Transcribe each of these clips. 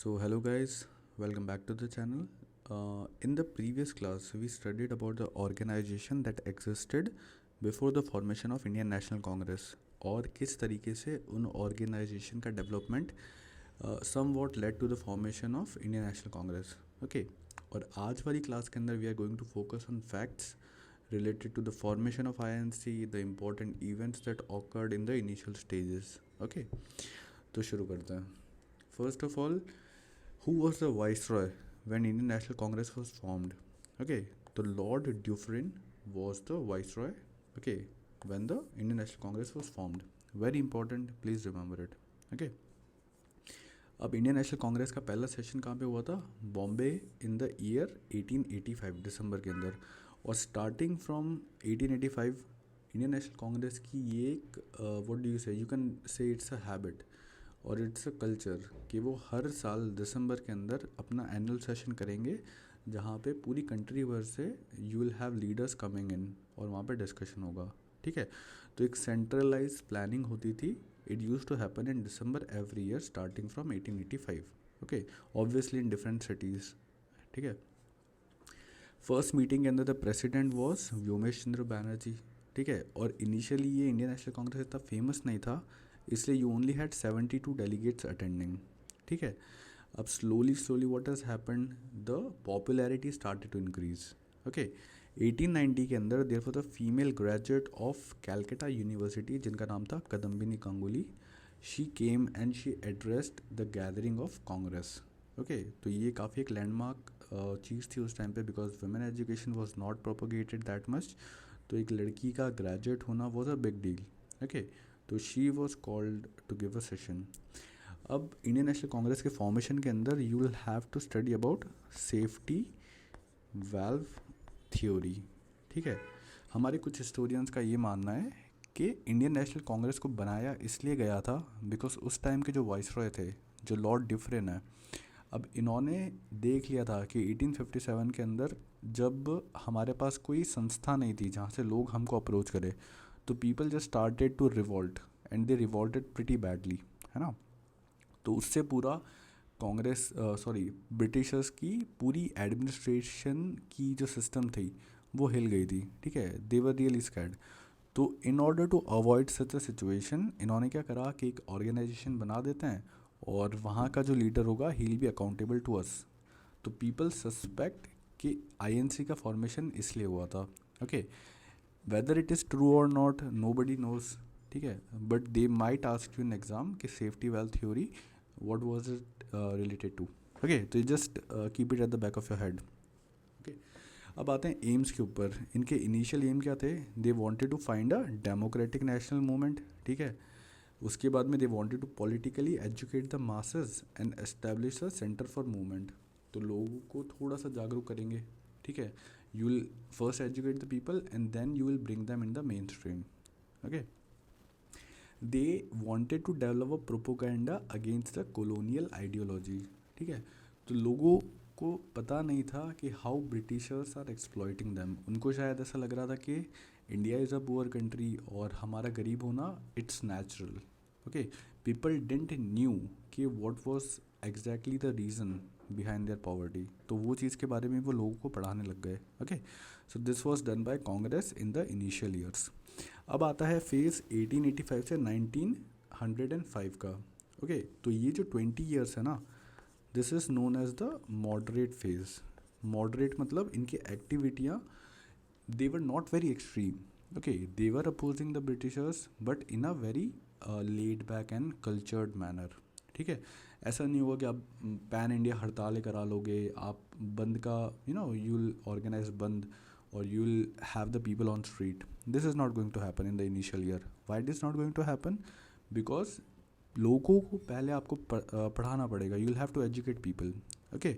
So hello guys, welcome back to the channel. In the previous class, we studied about the organization that existed before the formation of Indian National Congress और किस तरीके से उन organization का development somewhat led to the formation of Indian National Congress. Okay, और आज वाली class के अंदर we are going to focus on facts related to the formation of INC, the important events that occurred in the initial stages. Okay, तो शुरू करते हैं. First of all, who was the viceroy when Indian National Congress was formed? Okay, the Lord Dufferin was the viceroy. Okay, when the Indian National Congress was formed. Very important, please remember it. Okay. अब Indian National Congress का पहला session कहाँ पे हुआ था? Bombay in the year 1885 दिसंबर के अंदर. और starting from 1885 Indian National Congress की ये एक व्हाट डू यू से, you can say it's a habit और इट्स अ कल्चर कि वो हर साल दिसंबर के अंदर अपना एनुअल सेशन करेंगे जहाँ पे पूरी कंट्री भर से you will have leaders coming in और वहाँ पे डिस्कशन होगा. ठीक है, तो एक सेंट्रलाइज प्लानिंग होती थी. It use to happen in December every year starting from 1885. Okay, obviously in different cities. ठीक है, फर्स्ट मीटिंग के अंदर the president was Womesh Chunder Bonnerjee. ठीक है, और इनिशियली ये इंडियन नेशनल कांग्रेस इतना फेमस नहीं था, इसलिए you only had 72 delegates attending. ठीक है, अब slowly what has happened, the popularity started to increase. Okay, 1890 के अंदर there for the female graduate of Calcutta University जिनका नाम था Kadambini Ganguly. She came and she addressed the gathering of Congress. Okay, तो ये काफ़ी एक लैंडमार्क चीज़ थी उस टाइम पे because women education was not propagated that much. तो एक लड़की का ग्रेजुएट होना was a big deal. Okay, तो she was called to give a session. अब इंडियन नेशनल कांग्रेस के फॉर्मेशन के अंदर you will have to study about safety valve theory. ठीक है, हमारे कुछ हिस्टोरियंस का ये मानना है कि इंडियन नेशनल कांग्रेस को बनाया इसलिए गया था बिकॉज उस टाइम के जो वाइसरॉय थे, जो लॉर्ड डिफरेन है, अब इन्होंने देख लिया था कि 1857 के अंदर जब हमारे पास कोई संस्था नहीं थी जहाँ से लोग हमको अप्रोच करे, तो people just started to revolt and they revolted pretty badly, है ना. तो उससे पूरा कांग्रेस ब्रिटिशर्स की पूरी एडमिनिस्ट्रेशन की जो सिस्टम थी वो हिल गई थी. ठीक है, दे वर रियली स्कैर्ड. तो in order to avoid such a situation इन्होंने क्या करा कि एक ऑर्गेनाइजेशन बना देते हैं और वहाँ का जो लीडर होगा he will be accountable to us. तो पीपल सस्पेक्ट कि आईएनसी का फॉर्मेशन इसलिए हुआ था. Okay, whether it is true और नॉट नो बडी नोज. ठीक है, but they might ask you in exam कि safety valve theory what was it related to. Okay, तो just keep it at the back of your head. Okay, अब आते हैं AIIMS के ऊपर. इनके इनिशियल एम क्या थे? They wanted to find a democratic national movement. ठीक है, उसके बाद में they wanted to politically educate the masses and establish a centre for movement. तो लोगों को थोड़ा सा जागरूक करेंगे. ठीक है, you will first educate the people and then you will bring them in the main stream. Okay, they wanted to develop a propaganda against the colonial ideology. ठीक है, तो लोगों को पता नहीं था कि how Britishers are exploiting them. उनको शायद ऐसा लग रहा था कि India is a poor country और हमारा गरीब होना it's natural. Okay, people didn't knew कि what was exactly the reason behind their poverty. तो वो चीज़ के बारे में वो लोगों को पढ़ाने लग गए. Okay, so this was done by Congress in the initial years. अब आता है फेज़ 1885 से 1905 का. ओके, तो ये जो 20 ईयर्स है ना, this is known as the moderate phase. Moderate मतलब इनकी एक्टिविटियाँ they were not very extreme. Okay, they were opposing the Britishers but in a very laid back and cultured manner. ठीक है, ऐसा नहीं होगा कि आप पैन इंडिया हड़तालें करा लोगे, आप बंद का यू विल ऑर्गेनाइज बंद और you will have the people on street. This is not going to happen in the initial year. Why it is not going to happen? Because लोगों को पहले आपको पढ़ाना पड़ेगा. You will have to educate people. Okay,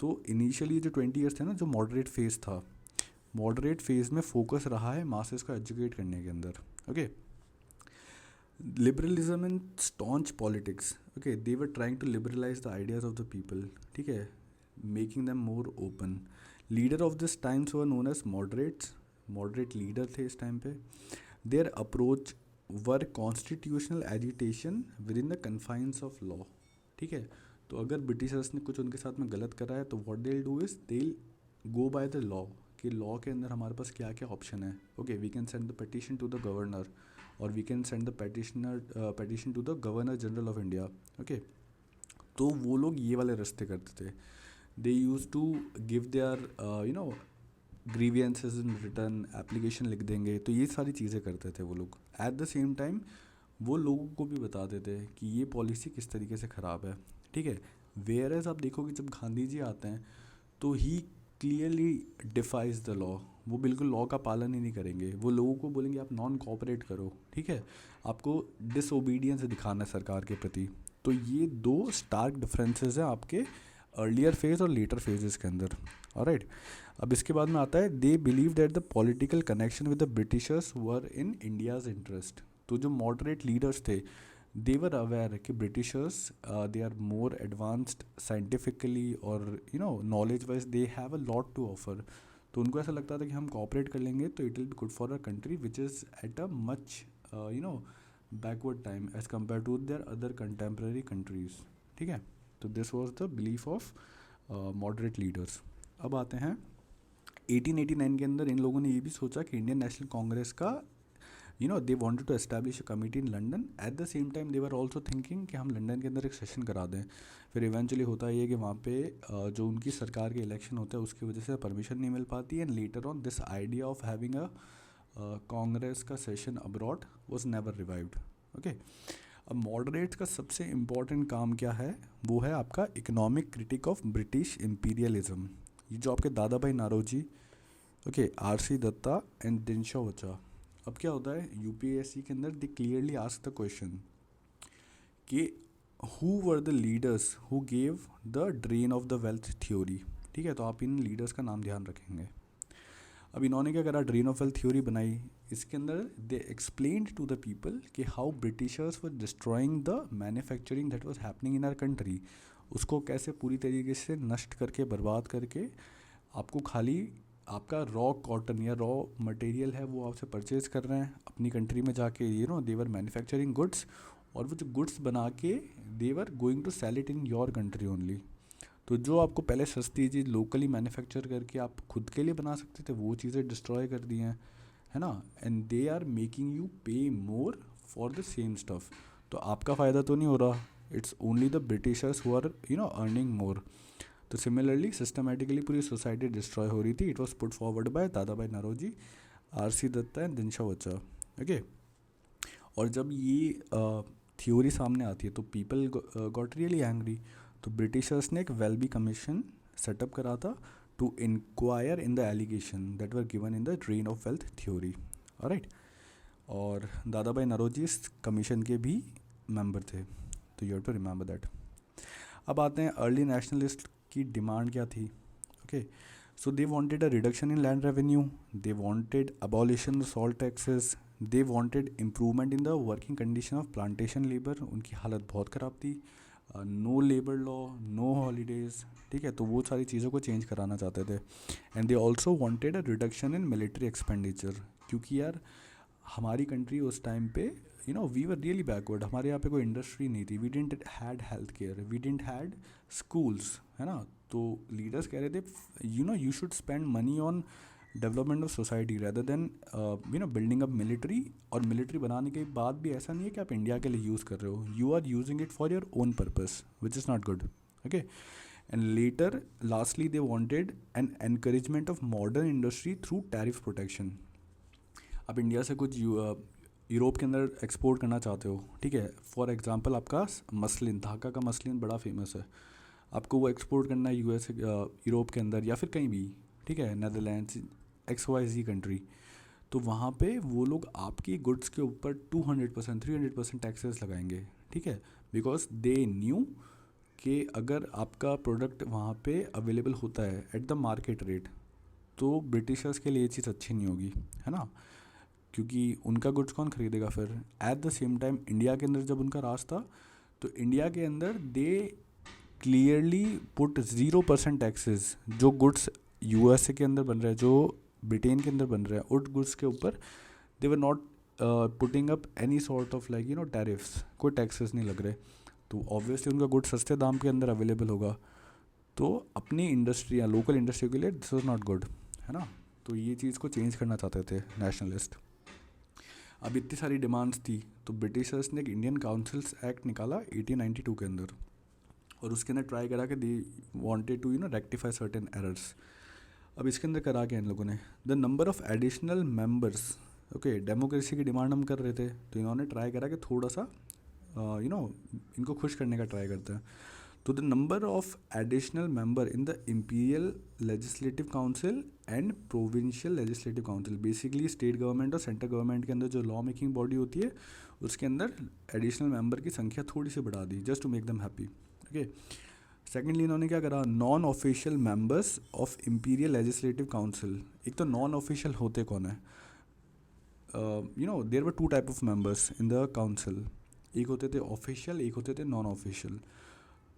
तो initially जो 20 years थे ना, जो मॉडरेट फेज़ था, मॉडरेट फेज़ में फोकस रहा है मासेस को एजुकेट करने के अंदर. Okay, liberalism and staunch politics. Okay, they were trying to liberalize the ideas of the people. ठीक है, making them more open. Leader of this times were known as moderates. Moderate leader थे इस time पे. Their approach were constitutional agitation within the confines of law. ठीक है, तो अगर Britishers ने कुछ उनके साथ में गलत करा है तो what they do is they go by the law, कि लॉ के अंदर हमारे पास क्या क्या ऑप्शन है. Okay, we can send the petition to the governor, और we can send the petition to the governor general of India. Okay, तो वो लोग ये वाले रास्ते करते थे. They use to give their grievances in written, application लिख देंगे, तो ये सारी चीज़ें करते थे वो लोग. एट द सेम टाइम वो लोगों को भी बताते थे कि ये पॉलिसी किस तरीके से ख़राब है. ठीक है, वेयर एज आप देखोगे जब गांधी जी आते हैं तो ही क्लियरली डिफाइज द लॉ. वो बिल्कुल लॉ का पालन ही नहीं करेंगे. वो लोगों को बोलेंगे आप नॉन कोऑपरेट करो. ठीक है, आपको डिसओबीडियंस दिखाना है सरकार के प्रति. तो ये दो स्टार्क डिफरेंसेस हैं आपके अर्लियर फेज और लेटर फेजेस के अंदर. ऑलराइट, अब इसके बाद में आता है they believe that the political connection with the Britishers were in India's interest. तो जो मॉडरेट लीडर्स थे दे वर अवेयर कि Britishers they are more advanced scientifically और knowledge wise they have a lot to offer. तो उनको ऐसा लगता था कि हम कोऑपरेट कर लेंगे तो it will be good for a country which is at a much backward time as compare to their other contemporary countries. ठीक है, तो this was the belief of moderate leaders. अब आते हैं 1889 के अंदर इन लोगों ने ये भी सोचा कि इंडियन नेशनल कांग्रेस का they wanted to establish a committee in London. At the same time they were also thinking कि हम लंदन के अंदर एक सेशन करा दें. फिर इवेंचुअली होता है कि वहाँ पे जो उनकी सरकार के इलेक्शन होता है उसकी वजह से परमिशन नहीं मिल पाती. And later on this idea of having a Congress का session abroad was never revived. Okay, अब मॉडरेट्स का सबसे इम्पॉर्टेंट काम क्या है, वो है आपका economic critique of British imperialism. ये जो आपके Dadabhai Naoroji, okay, R C. Dutta and Dinshaw Wacha. अब क्या होता है यूपीएससी के अंदर they clearly ask the question कि who were the leaders who gave the drain of the wealth theory. ठीक है, तो आप इन लीडर्स का नाम ध्यान रखेंगे. अब इन्होंने क्या करा, ड्रेन ऑफ वेल्थ थ्योरी बनाई. इसके अंदर they explained to the people कि how Britishers were destroying the manufacturing that was happening in our country. उसको कैसे पूरी तरीके से नष्ट करके बर्बाद करके आपको खाली आपका रॉ कॉटन या रॉ मटेरियल है वो आपसे परचेज कर रहे हैं अपनी कंट्री में जाके. देवर मैन्युफैक्चरिंग गुड्स, और वो जो गुड्स बना के they're going to sell it in your country only. तो जो आपको पहले सस्ती चीज़ लोकली मैन्युफैक्चर करके आप खुद के लिए बना सकते थे वो चीज़ें डिस्ट्रॉय कर दी हैं, है ना. And they are making you pay more for the same stuff. तो आपका फ़ायदा तो नहीं हो रहा, it's only the Britishers who are earning more. तो सिमिलरली सिस्टमेटिकली पूरी सोसाइटी डिस्ट्रॉय हो रही थी. It was put forward by Dadabhai Naoroji, R C. Dutta and Dinshaw Wacha. Okay, और जब ये थ्योरी सामने आती है तो पीपल गॉट रियली एंग्री. तो ब्रिटिशर्स ने एक वेलबी कमीशन सेटअप करा था to inquire in the allegation that were given in the drain of wealth theory. Alright, और दादा भाई नौरोजी इस कमीशन के भी मेंबर थे. तो you have to remember that. अब आते हैं अर्ली नेशनलिस्ट की डिमांड क्या थी. Okay, so they wanted a reduction in land revenue, they wanted abolition of salt taxes, they wanted improvement in the working condition of plantation labour. उनकी हालत बहुत ख़राब थी. No labour law, no holidays. ठीक है, तो वो सारी चीज़ों को चेंज कराना चाहते थे. And they also wanted a reduction in military expenditure, क्योंकि यार हमारी कंट्री उस टाइम पे वी वर रियली बैकवर्ड. हमारे यहाँ पे कोई इंडस्ट्री नहीं थी. We didn't had health care, we didn't had schools, है ना. तो लीडर्स कह रहे थे you should spend money on development of society rather than building up military. और मिलिट्री बनाने के बाद भी ऐसा नहीं है कि आप इंडिया के लिए यूज़ कर रहे हो, you are using it for your own purpose which is not good. Okay, and later lastly they wanted an encouragement of modern industry through tariff protection. आप इंडिया से कुछ यूरोप के अंदर एक्सपोर्ट करना चाहते हो, ठीक है, फॉर एग्जांपल आपका मसलिन, धागा का मसलिन बड़ा फेमस है, आपको वो एक्सपोर्ट करना है यूएस यूरोप के अंदर या फिर कहीं भी, ठीक है, नेदरलैंड्स, XYZ कंट्री. तो वहाँ पे वो लोग आपकी गुड्स के ऊपर 200%, 300% टैक्सेस लगाएंगे. ठीक है, बिकॉज दे न्यू कि अगर आपका प्रोडक्ट वहाँ पे अवेलेबल होता है एट द मार्केट रेट तो ब्रिटिशर्स के लिए ये चीज़ अच्छी नहीं होगी, है ना, क्योंकि उनका गुड्स कौन खरीदेगा फिर. Eight the same time India के अंदर जब उनका राज था तो इंडिया के अंदर दे क्लियरली पुट 0% टैक्सेस. जो गुड्स USA के अंदर बन रहे हैं, जो ब्रिटेन के अंदर बन रहे हैं, उस गुड्स के ऊपर they were not putting up any sort of tariffs, कोई टैक्सेस नहीं लग रहे. तो ऑब्वियसली उनका गुड सस्ते दाम के अंदर अवेलेबल होगा, तो अपनी इंडस्ट्री या लोकल इंडस्ट्री के लिए दिस इज़ नॉट गुड, है ना। तो ये चीज़ को चेंज करना चाहते थे नेशनलिस्ट। अब इतनी सारी डिमांड्स थी तो ब्रिटिशर्स ने एक इंडियन काउंसिल्स एक्ट निकाला 1892 के अंदर, और उसके अंदर ट्राई करा कि they wanted to rectify certain errors. अब इसके अंदर करा क्या इन लोगों ने, the number of additional members, okay, democracy की डिमांड हम कर रहे थे तो इन्होंने ट्राई करा कि थोड़ा सा इनको खुश करने का ट्राई करते हैं। तो the number of additional member in the imperial Legislative council and provincial legislative council, basically state government और सेंट्रल गवर्नमेंट के अंदर जो लॉ मेकिंग बॉडी होती है उसके अंदर एडिशनल मेंबर की संख्या थोड़ी सी बढ़ा दी, just to make them happy. Okay, secondly इन्होंने क्या करा, non official members of Imperial Legislative Council. एक तो नॉन ऑफिशियल होते कौन है, there were two type of members in the council, एक होते थे ऑफिशियल, एक होते थे नॉन ऑफिशियल।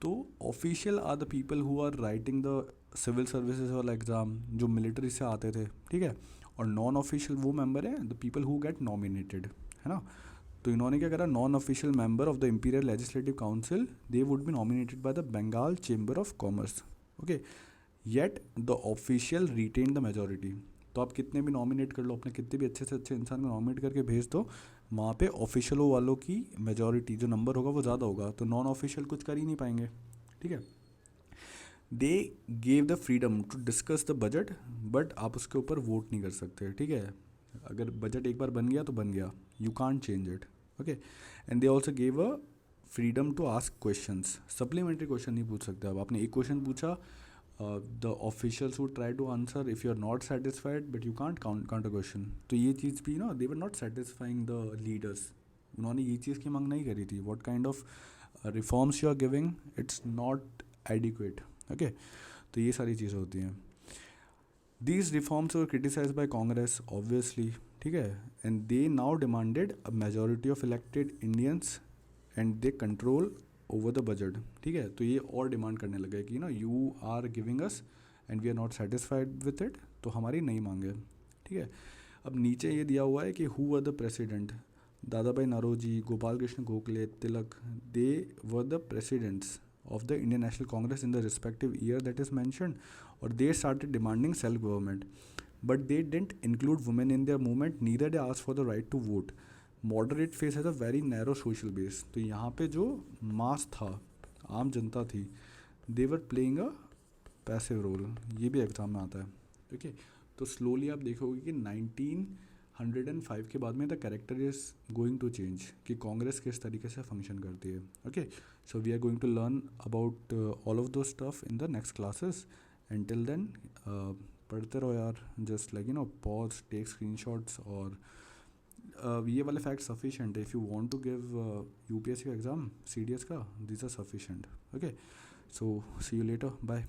तो official are the people who are writing the civil services वाला एग्ज़ाम, जो मिलिट्री से आते थे, ठीक है। और नॉन ऑफिशियल वो मेंबर हैं the people who get nominated, है ना। तो इन्होंने क्या करा, non official member of the imperial legislative council they would be nominated by the Bengal chamber of commerce, okay, yet the official retain the majority. तो आप कितने भी नॉमिनेट कर लो, अपने कितने भी अच्छे से अच्छे इंसान को नॉमिनेट करके भेज दो, वहाँ पे ऑफिशियलों वालों की मेजॉरिटी जो नंबर होगा वो ज़्यादा होगा, तो नॉन ऑफिशियल कुछ कर ही नहीं पाएंगे, ठीक है। They gave the freedom to discuss the budget, but आप उसके ऊपर वोट नहीं कर सकते, ठीक है। अगर बजट एक बार बन गया तो बन गया, you can't change it, okay. And they also gave a freedom to ask questions, supplementary question नहीं पूछ सकते। अब आपने एक क्वेश्चन पूछा, the officials would try to answer if you are not satisfied but you can't count a question. तो ये चीज़ भी ना, they were not satisfying the leaders, उन्होंने ये चीज़ की मांग नहीं करी थी, what kind of reforms you are giving it's not adequate, okay. तो ये सारी चीज़ें होती हैं। These reforms were criticize by Congress obviously, ठीक है, and they now demanded a majority of elected Indians and they control over the budget, ठीक है। तो ये और डिमांड करने लगे कि you are giving us and we are not satisfied with it, तो हमारी नहीं मांगे, ठीक है। अब नीचे ये दिया हुआ है कि who were the president, Dadabhai Naoroji, Gopal Krishna Gokhale, Tilak, they were the presidents of the Indian National Congress in the respective year that is mentioned, or they started demanding self-government, but they didn't include women in their movement, neither they asked for the right to vote. Moderate face has a very narrow social base, तो यहाँ पे जो मास था, आम जनता थी, they were playing a passive role, ये भी exam में आता है, ठीक है। तो स्लोली आप देखोगे कि 1905 के बाद में the character is going to change, कि कांग्रेस किस तरीके से फंक्शन करती है, okay. So we are going to learn about all of those stuff in the next classes, and till then पढ़ते रहो यार, just like pause, take screenshots, और ये वाले फैक्ट सफिशेंट है if you want to give UPSC का exam, CDS का, this are sufficient, okay. So see you later, bye.